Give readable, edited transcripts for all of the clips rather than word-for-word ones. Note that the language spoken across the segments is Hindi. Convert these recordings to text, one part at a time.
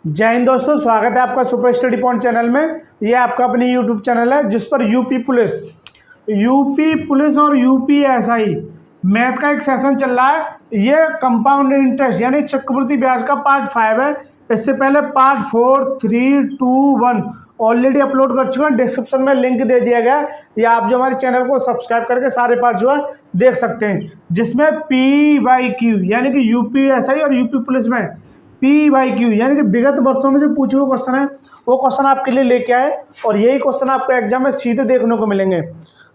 जय हिंद दोस्तों, स्वागत है आपका सुपर स्टडी पॉइंट चैनल में। ये आपका अपनी यूट्यूब चैनल है जिस पर यूपी पुलिस और यूपीएसआई मैथ का एक सेशन चल रहा है। ये कंपाउंड इंटरेस्ट यानी चक्रवृद्धि ब्याज का पार्ट 5 है। इससे पहले पार्ट 4, 3, 2, 1 ऑलरेडी अपलोड कर चुका है। डिस्क्रिप्शन में लिंक दे दिया गया है, या आप जो हमारे चैनल को सब्सक्राइब करके सारे पार्ट जो है देख सकते हैं। जिसमें PYQ यानी कि यूपीएसआई और यूपी पुलिस में PYQ यानी कि विगत वर्षों में जो पूछे हुए क्वेश्चन है वो क्वेश्चन आपके लिए लेके आए, और यही क्वेश्चन आपको एग्जाम में सीधे देखने को मिलेंगे।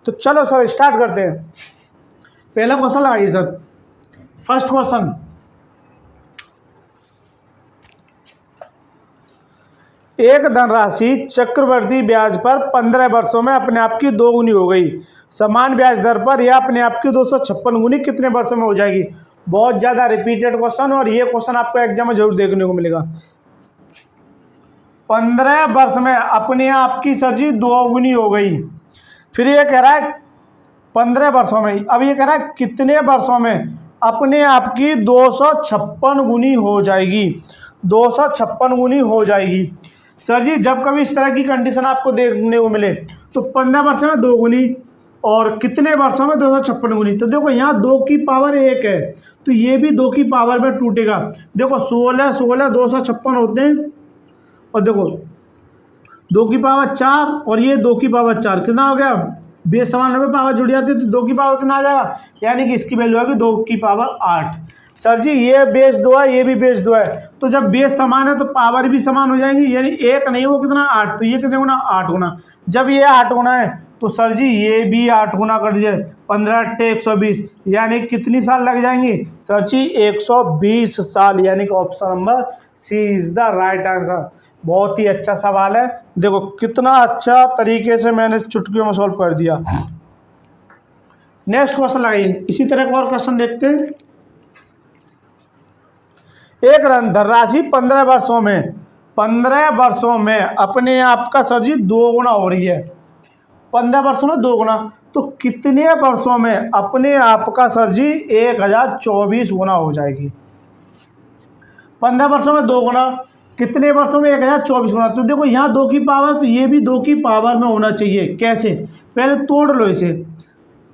तो चलो सर स्टार्ट करते हैं। पहला क्वेश्चन लगाइए सर। फर्स्ट क्वेश्चन, एक धनराशि चक्रवृद्धि ब्याज पर 15 वर्षों में अपने आप की 2 गुनी हो गई। समान ब्याज दर पर यह अपने आप की 256 गुनी कितने वर्षों में हो जाएगी। बहुत ज़्यादा रिपीटेड क्वेश्चन, और ये क्वेश्चन आपको एग्जाम में जरूर देखने को मिलेगा। 15 वर्ष में अपने आप की सर जी 2 गुनी हो गई। फिर ये कह रहा है 15 वर्षों में, अब ये कह रहा है कितने वर्षों में अपने आप की 256 गुनी हो जाएगी। 256 गुनी हो जाएगी सर जी। जब कभी इस तरह की कंडीशन आपको देखने को मिले तो 15 वर्ष में 2 गुनी और कितने वर्षों में 256 गुनी। तो देखो यहाँ 2 की पावर 1 है, तो ये भी 2 की पावर में टूटेगा। देखो 16 16 256 होते हैं, और देखो 2 की पावर 4 और ये 2 की पावर 4 कितना हो गया। बेस समान में पावर जुड़ जाती है तो 2 की पावर कितना आ जाएगा, यानी कि इसकी वैल्यू आएगी 2 की पावर 8। सर जी ये बेस 2 है, ये भी बेस 2 है, तो जब बेस समान है तो पावर भी समान हो जाएंगी, यानी 1 नहीं वो कितना 8, तो ये कितने गुना 8 गुना। जब ये 8 गुना है तो सर जी ये भी 8 गुना कर दीजिए। 15 × 120 यानी कितनी साल लग जाएंगी सर जी 120 साल, यानी कि option number C is the right answer. बहुत ही अच्छा सवाल है, देखो कितना अच्छा तरीके से मैंने चुटकियों में सॉल्व कर दिया। नेक्स्ट क्वेश्चन लगाइए, इसी तरह का और क्वेश्चन देखते हैं। एक धनराशि 15 वर्षों में अपने आप का सर जी 2 गुना हो रही है। 15 वर्षों में 2 गुना, तो कितने वर्षों में अपने आप का सर जी 1024 गुना हो जाएगी। 15 वर्षों में 2 गुना, कितने वर्षों में 1024 गुना। तो देखो यहाँ 2 की पावर, तो ये भी 2 की पावर में होना चाहिए। कैसे, पहले तोड़ लो इसे,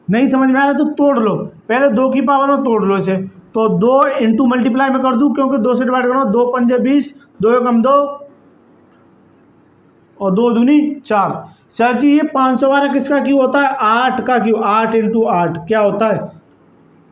नहीं समझ में आ रहा तो तोड़ लो। पहले 2 की पावर में तोड़ लो इसे, तो 2 इंटू मल्टीप्लाई में कर दूं, क्योंकि 2 से डिवाइड करो। 2 पंजे 20, 2 एकम 2 और 2 दूनी 4। सर जी ये 512 किसका क्यों होता है, 8 का क्यों। 8 × 8 क्या होता है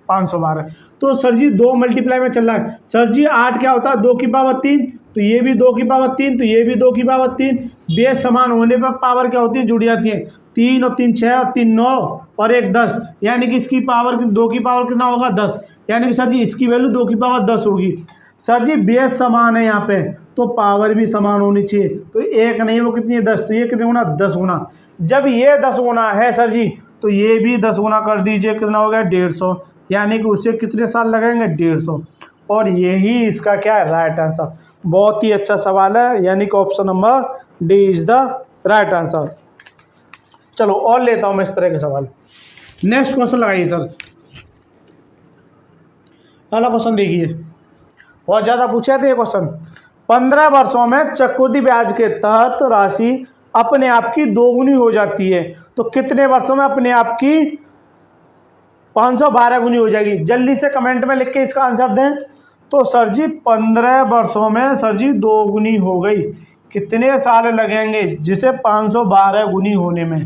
512। तो सर जी 2 मल्टीप्लाई में चल रहा है। सर जी 8 क्या होता है 2 की पावर 3, तो ये भी 2 की पावर 3, तो ये भी 2 की पावर 3। बेस समान होने पर पावर क्या होती है, जुड़ जाती है। 3 और 3 6 और 3 9 और 1 10, यानी कि इसकी पावर 2 की पावर कितना होगा 10, यानी कि सर जी इसकी वैल्यू 2 की पावर 10 होगी। सर जी बेस समान है यहाँ पे, तो पावर भी समान होनी चाहिए। तो 1 नहीं वो कितनी है 10, तो ये कितने गुना 10 गुना। जब ये 10 गुना है सर जी, तो ये भी 10 गुना कर दीजिए, कितना हो गया 150, यानी कि उसे कितने साल लगेंगे 150। और यही इसका क्या है राइट आंसर। बहुत ही अच्छा सवाल है, यानी कि option number D is the right answer. चलो और लेता हूं मैं इस तरह के सवाल। नेक्स्ट क्वेश्चन लगाइए सर। अगला क्वेश्चन देखिए, बहुत ज़्यादा पूछा था ये क्वेश्चन। 15 वर्षों में चक्रवृद्धि ब्याज के तहत राशि अपने आप की 2 गुनी हो जाती है, तो कितने वर्षों में अपने आप की 512 गुनी हो जाएगी। जल्दी से कमेंट में लिख के इसका आंसर दें। तो सर जी 15 वर्षों में सर जी 2 गुनी हो गई, कितने साल लगेंगे जिसे 512 गुनी होने में।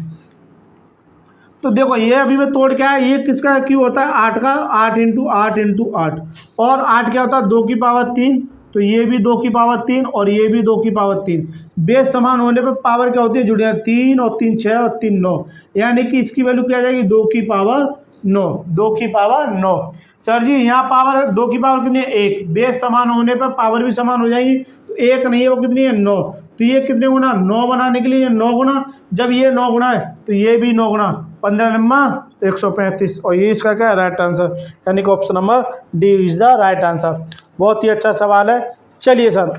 तो देखो ये अभी मैं तोड़ क्या है, ये किसका क्यों होता है 8 का, 8 × 8 × 8, और 8 क्या होता है 2 की पावर 3, तो ये भी 2 की पावर 3 और ये भी 2 की पावर 3। बेस समान होने पर पावर क्या होती है जुड़ जाती है। 3 और 3 6 और 3 9, यानी कि इसकी वैल्यू क्या आ जाएगी 2 की पावर 9। 2 की पावर 9। सर जी यहाँ पावर 2 की पावर कितनी है 1, बेस समान होने पर पावर भी समान हो जाएगी। तो 1 नहीं है वो कितनी है 9, तो ये कितने गुना 9 बनाने के लिए 9 गुना। जब ये 9 गुना है तो ये भी 9 गुना, 15 नम्मा 135, और ये इसका क्या है राइट आंसर, यानी कि option number D is the right answer. बहुत ही अच्छा सवाल है। चलिए सर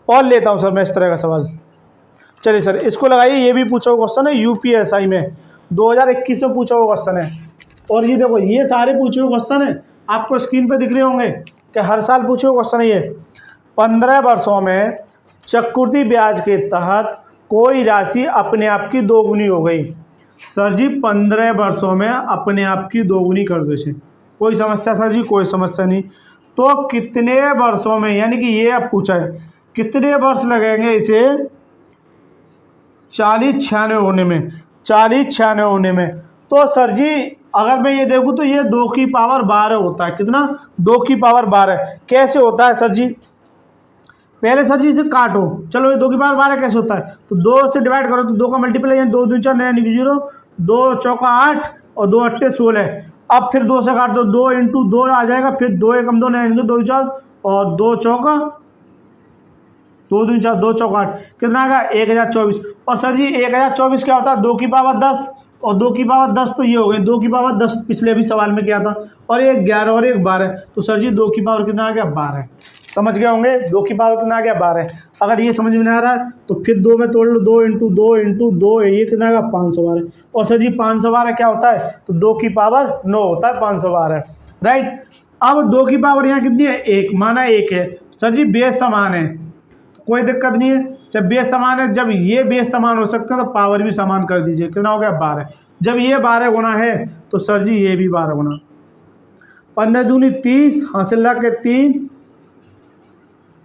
और लेता हूँ सर मैं इस तरह का सवाल। चलिए सर इसको लगाइए, ये भी पूछा हुआ क्वेश्चन है यूपीएसआई में, 2021 में पूछा हुआ क्वेश्चन है। और ये देखो ये सारे पूछे हुए क्वेश्चन है, आपको स्क्रीन पे दिख रहे होंगे कि हर साल पूछे हुए क्वेश्चन है ये। 15 वर्षों में चक्रवृद्धि ब्याज के तहत कोई राशि अपने आप की दोगुनी हो गई। सर जी 15 वर्षों में अपने आप की दोगुनी कर दो इसे, कोई समस्या सर जी? कोई समस्या नहीं। तो कितने वर्षों में, यानी कि ये अब पूछा है कितने वर्ष लगेंगे इसे 40-96 होने में, 40-96 होने में। तो सर जी अगर मैं ये देखूँ तो ये 2 की पावर 12 होता है। कितना? 2 की पावर 12। कैसे होता है सर जी? पहले सर जी इसे काटो, चलो ये 2 की पावर 12 कैसे होता है? तो 2 से डिवाइड करो तो 2 का मल्टीप्लाई यानी 2 दूनी 4 यानी कि 0, 2 चौका 8 और 2 अट्ठे 16। अब फिर 2 से काट दो, 2 इंटू 2 आ जाएगा, फिर 2 एकम 2 यानी 2 4 और 2 चौका 2 दूनी 4, 2 चौका 8, कितना आएगा 1024। और सर जी 1024 क्या होता है? 2 की पावर 10 और 2 की पावर 10 तो ये हो गई 2 की पावर 10, पिछले भी सवाल में क्या था, और एक 11 और एक 12। तो सर जी 2 की पावर कितना आ गया? 12। समझ गए होंगे 2 की पावर कितना आ गया? 12। अगर ये समझ में नहीं आ रहा है तो फिर 2 में तोड़ लो, 2 इंटू 2 इंटू 2 ये कितना आएगा? 512। और सर जी 512 क्या होता है? तो 2 की पावर 9 होता है 512, राइट। अब 2 की पावर यहाँ कितनी है? 1, माना 1 है। सर जी बेस समान है, कोई दिक्कत नहीं है। जब बेस समान है, जब ये बेस समान हो सकता है तो पावर भी समान कर दीजिए। कितना हो गया? 12। जब ये 12 गुना है तो सर जी ये भी 12 गुना, 15 दूनी 30, हासिल ला के 3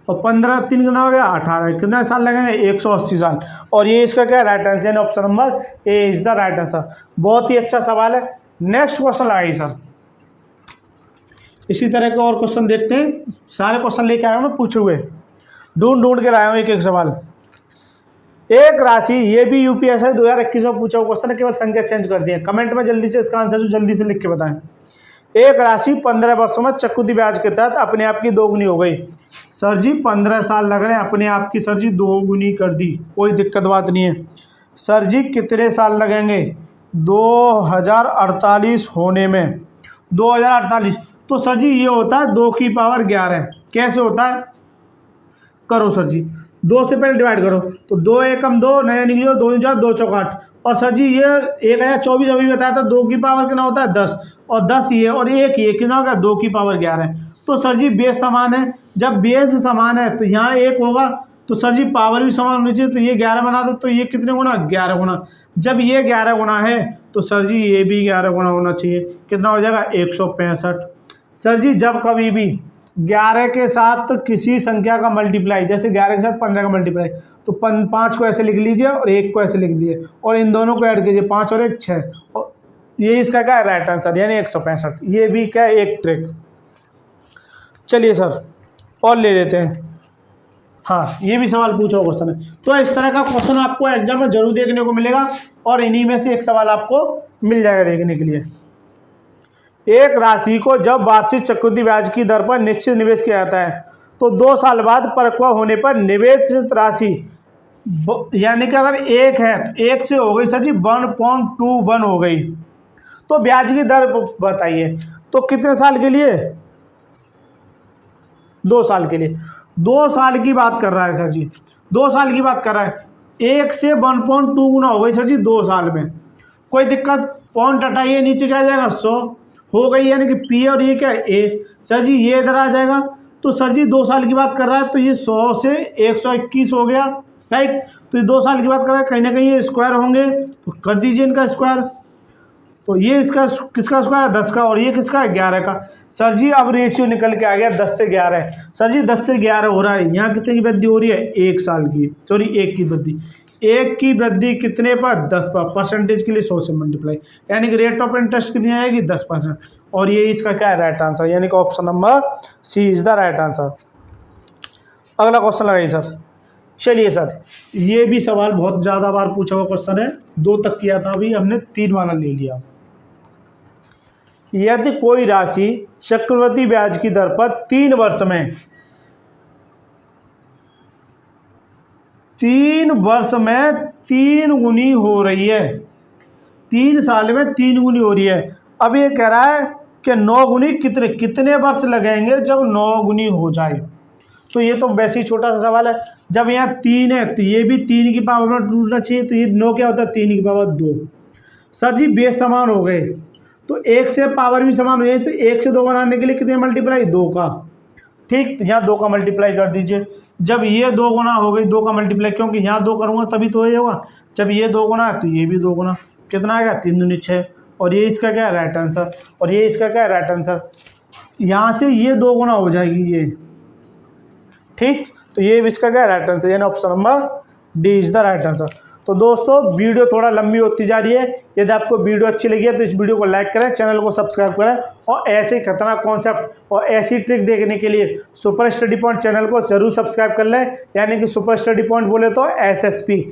और 15 3 कितना हो गया? 18। कितना साल लगेंगे? 180 साल। और ये इसका क्या राइट आंसर, यानी option number A is the right answer. बहुत ही अच्छा सवाल है। नेक्स्ट क्वेश्चन लगाइए सर। इसी तरह के और क्वेश्चन देखते हैं। सारे क्वेश्चन लेके आया हूँ मैं, पूछे हुए ढूंढ के लाया हूँ एक एक सवाल। एक राशि, ये भी यूपीएससी 2021 में पूछा हुआ क्वेश्चन है, केवल संख्या चेंज कर दिए। कमेंट में जल्दी से इसका आंसर जल्दी से लिख के बताएं। एक राशि 15 वर्षों में चक्रवृद्धि ब्याज के तहत अपने आप की दोगुनी हो गई। सर जी 15 साल लग रहे हैं, अपने आप की सर जी दोगुनी कर दी, कोई दिक्कत बात नहीं है। सर जी कितने साल लगेंगे? 2048 होने में, 2048। तो सर जी ये होता है 2 की पावर 11। कैसे होता है? करो सर जी, 2 से पहले डिवाइड करो तो 2 एकम 2 नया निकलो, 2 4 2 चौका 8। और सर जी ये 1024 अभी बताया था, 2 की पावर कितना होता है? 10 और 10 ये और 1 ये कितना होगा? 2 की पावर 11। तो सर जी बेस समान है, जब बेस समान है तो यहाँ 1 होगा, तो सर जी पावर भी समान होनी चाहिए। तो ये 11 बना दो, तो ये कितने गुना? 11 गुना। जब ये 11 गुना है तो सर जी ये भी 11 गुना होना चाहिए। कितना हो जाएगा? 165। सर जी जब कभी भी 11 के साथ किसी संख्या का मल्टीप्लाई, जैसे 11 के साथ 15 का मल्टीप्लाई, तो 5 को ऐसे लिख लीजिए और 1 को ऐसे लिख दीजिए और इन दोनों को ऐड कीजिए, 5 और 1 6। और ये इसका क्या है? राइट आंसर, यानी 165। ये भी क्या है? एक ट्रिक। चलिए सर और ले लेते हैं। हाँ ये भी सवाल पूछा हुआ क्वेश्चन है। तो इस तरह का क्वेश्चन आपको एग्जाम में जरूर देखने को मिलेगा और इन्हीं में से एक सवाल आपको मिल जाएगा देखने के लिए। एक राशि को जब वार्षिक चक्रवृद्धि ब्याज की दर पर निश्चित निवेश किया जाता है तो 2 साल बाद परिपक्व होने पर निवेशित राशि, यानी कि अगर 1 है तो 1 से हो गई सर जी 1.21 हो गई, तो ब्याज की दर बताइए। तो कितने साल के लिए? 2 साल के लिए। 2 साल की बात कर रहा है सर जी, 2 साल की बात कर रहा है। 1 से 1.2 गुना हो गई सर जी 2 साल में, कोई दिक्कत? पॉइंट हटाइए, नीचे क्या आ जाएगा? 100 हो गई, यानी कि पी और ये क्या है? ए। सर जी ये इधर आ जाएगा, तो सर जी 2 साल की बात कर रहा है तो ये 100 से 121 हो गया, राइट। तो ये 2 साल की बात कर रहा है, कहीं ना कहीं ये स्क्वायर होंगे तो कर दीजिए इनका स्क्वायर। तो ये इसका किसका स्क्वायर है? 10 का, और ये किसका है? 11 का। सर जी अब रेशियो निकल के आ गया 10 से 11। सर जी 10 से 11 हो रहा है, यहाँ कितने की वृद्धि हो रही है? 1 साल की, सॉरी 1 की वृद्धि। 1 की वृद्धि कितने पर? 10 पर। परसेंटेज के लिए 100 से मल्टीप्लाई, यानी कि रेट ऑफ इंटरेस्ट कितनी आएगी? 10%। और ये इसका क्या है? राइट आंसर, यानी कि option number C is the right answer. अगला क्वेश्चन लगाइए सर। चलिए सर ये भी सवाल बहुत ज़्यादा बार पूछा हुआ क्वेश्चन है, 2 तक किया था, अभी हमने 3 वाला ले लिया। यदि कोई राशि चक्रवृद्धि ब्याज की दर पर 3 वर्ष में 3 गुनी हो रही है, 3 साल में 3 गुनी हो रही है। अब ये कह रहा है कि 9 गुनी कितने वर्ष लगेंगे जब 9 गुनी हो जाए। तो ये तो वैसे ही छोटा सा सवाल है। जब यहाँ 3 है तो ये भी 3 की पावर में टूटना चाहिए, तो ये 9 क्या होता है? 3 की पावर 2। सर जी बेस समान हो गए तो 1 से पावर भी समान हो जाए, तो 1 से 2 बनाने के लिए कितने मल्टीप्लाई? 2 का। ठीक, तो यहाँ 2 का मल्टीप्लाई कर दीजिए। जब ये 2 गुना हो गई, 2 का मल्टीप्लाई, क्योंकि यहाँ 2 करूँगा तभी तो ये होगा। जब ये 2 गुना है तो ये भी 2 गुना, कितना आएगा 3 दूनी 6, और ये इसका क्या है राइट आंसर, और ये इसका क्या है राइट आंसर। यहाँ से ये 2 गुना हो जाएगी ये, ठीक, तो ये इसका क्या है राइट आंसर, यानी option number D is the right answer. तो दोस्तों वीडियो थोड़ा लंबी होती जा रही है, यदि आपको वीडियो अच्छी लगी है तो इस वीडियो को लाइक करें, चैनल को सब्सक्राइब करें, और ऐसे खतरनाक कॉन्सेप्ट और ऐसी ट्रिक देखने के लिए सुपर स्टडी पॉइंट चैनल को जरूर सब्सक्राइब कर लें, यानी कि सुपर स्टडी पॉइंट बोले तो एसएसपी,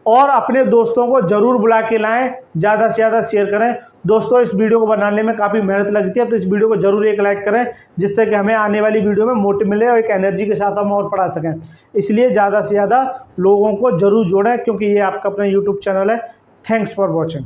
और अपने दोस्तों को ज़रूर बुला के लाएं, ज़्यादा से ज़्यादा शेयर करें। दोस्तों इस वीडियो को बनाने में काफ़ी मेहनत लगती है, तो इस वीडियो को ज़रूर एक लाइक करें, जिससे कि हमें आने वाली वीडियो में मोटिव मिले और एक एनर्जी के साथ हम और पढ़ा सकें। इसलिए ज़्यादा से ज़्यादा लोगों को ज़रूर जोड़ें, क्योंकि ये आपका अपना यूट्यूब चैनल है। Thanks for watching.